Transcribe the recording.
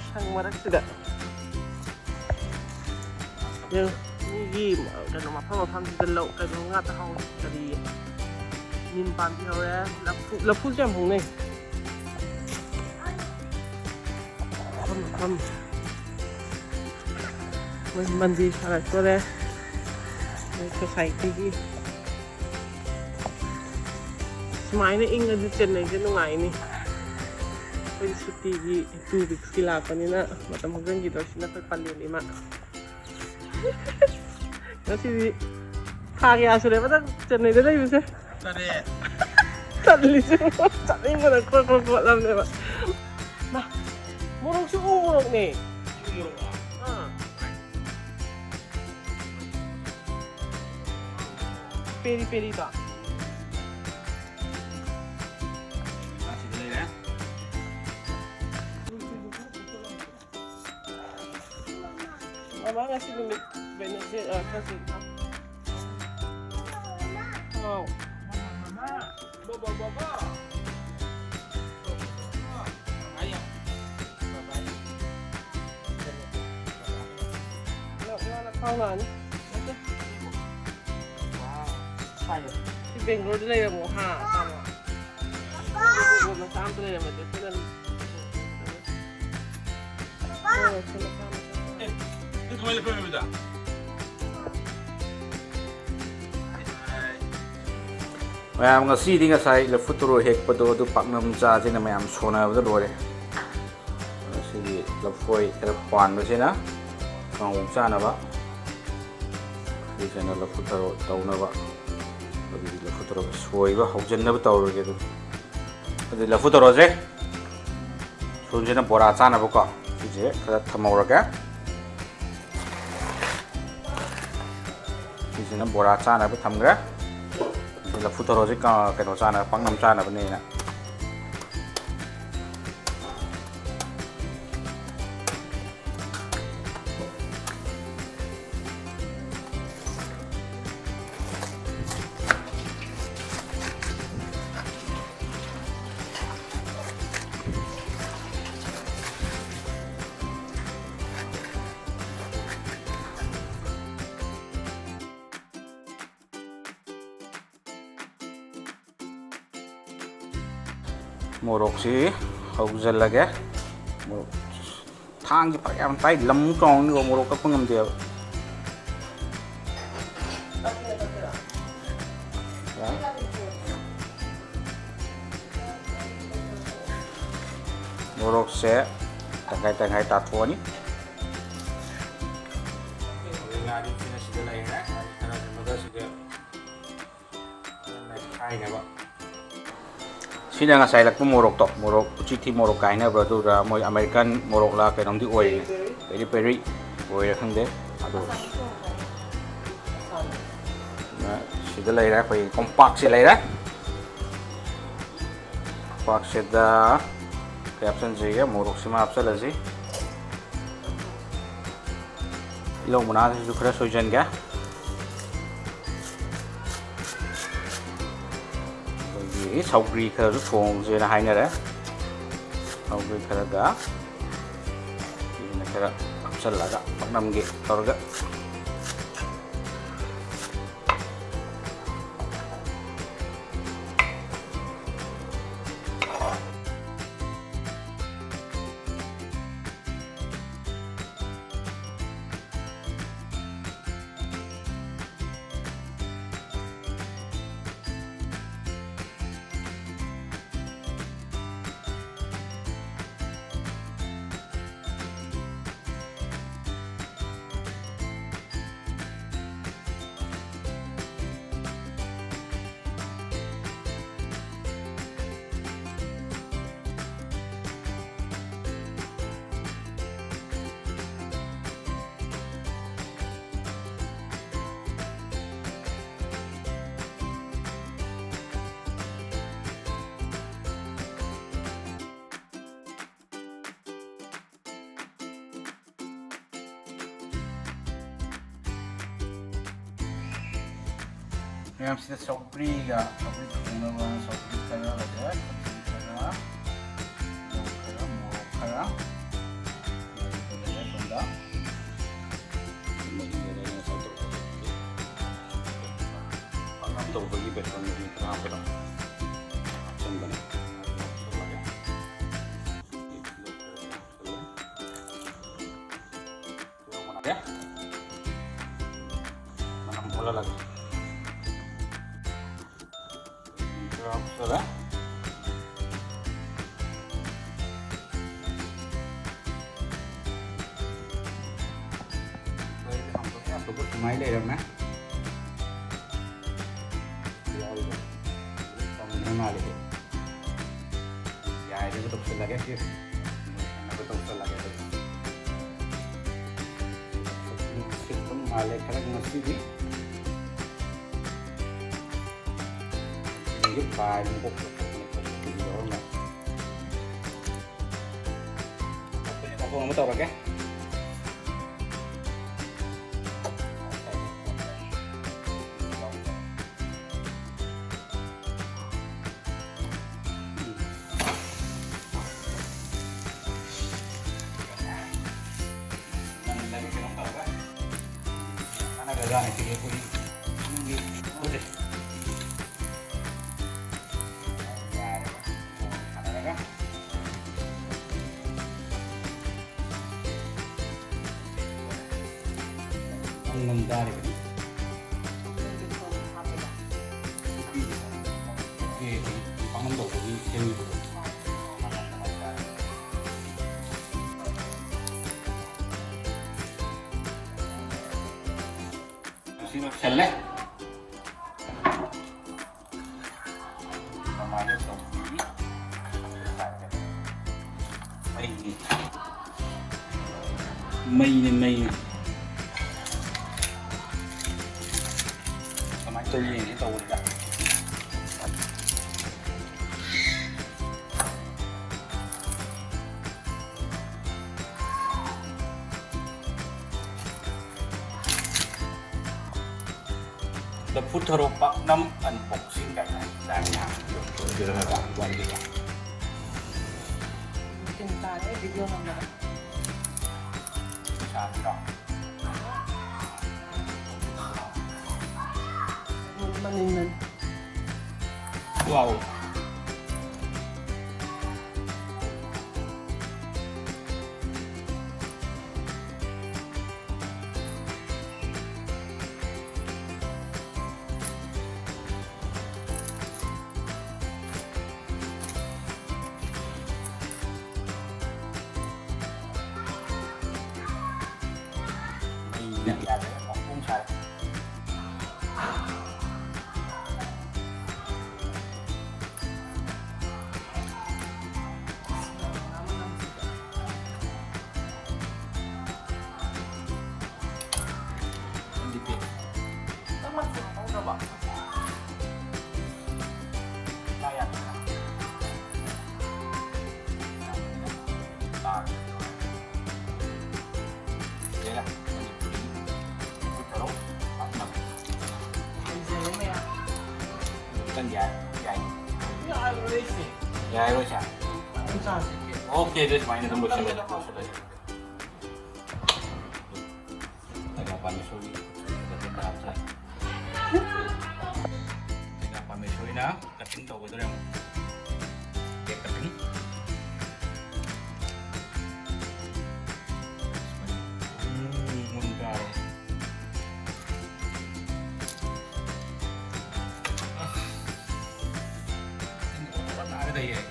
Sang marak tidak. Yang ini dan nama apa di dalam dan ngat tahu dari nimpan dia ya. Lapu jam hong ni. Mandi salah tu le. Society. Semua ini ingat di channel je nungai ni. Pwede sa TV, 2 weeks sila pa nila. Matamagdan dito, sila pa palilima. Kasi, kaya sila, matang channel nila yun siya. Tadi. Tadli siya. Tadli mo na, kuwa lang nila. Nah, murong siya umurong ni. Umurong ah? Peri-peri ta. Mama ngasih beli bensin kasih. Oh. Mama. Baba. Ayah. Baba. Nak kau mana? Wow. Saya. Di Bangalore dia yang mau sama. Gua masam tu dia macam tu dan. Kembali ke mana? Mayam ngasi di ngasai le futuro hek pada tu pak nam cha je na mayam sona betul dore. Ngasi di le foi le pan betul na. Kang cha na ba. Di sana le futuro tau na ba. Bagi le futuro soi ba haujen na ba tau ke tu. Di le futuro je. Sunje na bora cha na ba ko. Je kada thamau ra ka. Ini bora cana bu thamgra. Ini la futuro sih kalau cana pangnam cana begini na. Morok sih, hauzal lagi. Morok, thang kita pakai apa? Lem kong ni, morok apa ngam dia? Morok sih, tengkai tatuan ni. Ngari sini sudah lain ya, karena mudah sudah. Naik ni apa? Sini nga saya lakukan morok uciti morok kainnya berarti udah mau American morok lah kayak nanti oil peri oil kan deh aduh nah sudah lah ya kayak kompak sih lah ya kompak sudah kayak apa sih ya morok sih mah apa sih ilmu mana sih juga sojan ga saugri kalau tu fong je na hai na re saugri kalau ga ini kalau apsal laga paknam ge torga Yang sida sopri ga sopri tungna sopri kaya aja kaya mau kaya benda तो बगी बेसन में कहाँ पर चंदन ya mana bola lagi drop sudah tôi có máy đây được nè Mali ya ini betul betul lagi sih betul betul lagi sistem Mali karena masih di ini paling pokok di dalam lah aku nggak tahu pakai Gana sige po ini udah ang nandari ka pangandaw ko di semi ko Sele namanya topi mây sama tôi ini tahu tidak The Futuro Pak 6 unboxing kayak dan yang buat kita. Cinta video nama. Cakap. Maninan. Wow. Ini ada ngomong saya. Ya, harus ya. Oke, terus mainnya tembus saja. Apa mesuri? Apa mesuri na? Kasing tahu itu yang kasing. Muntar. Ada ya.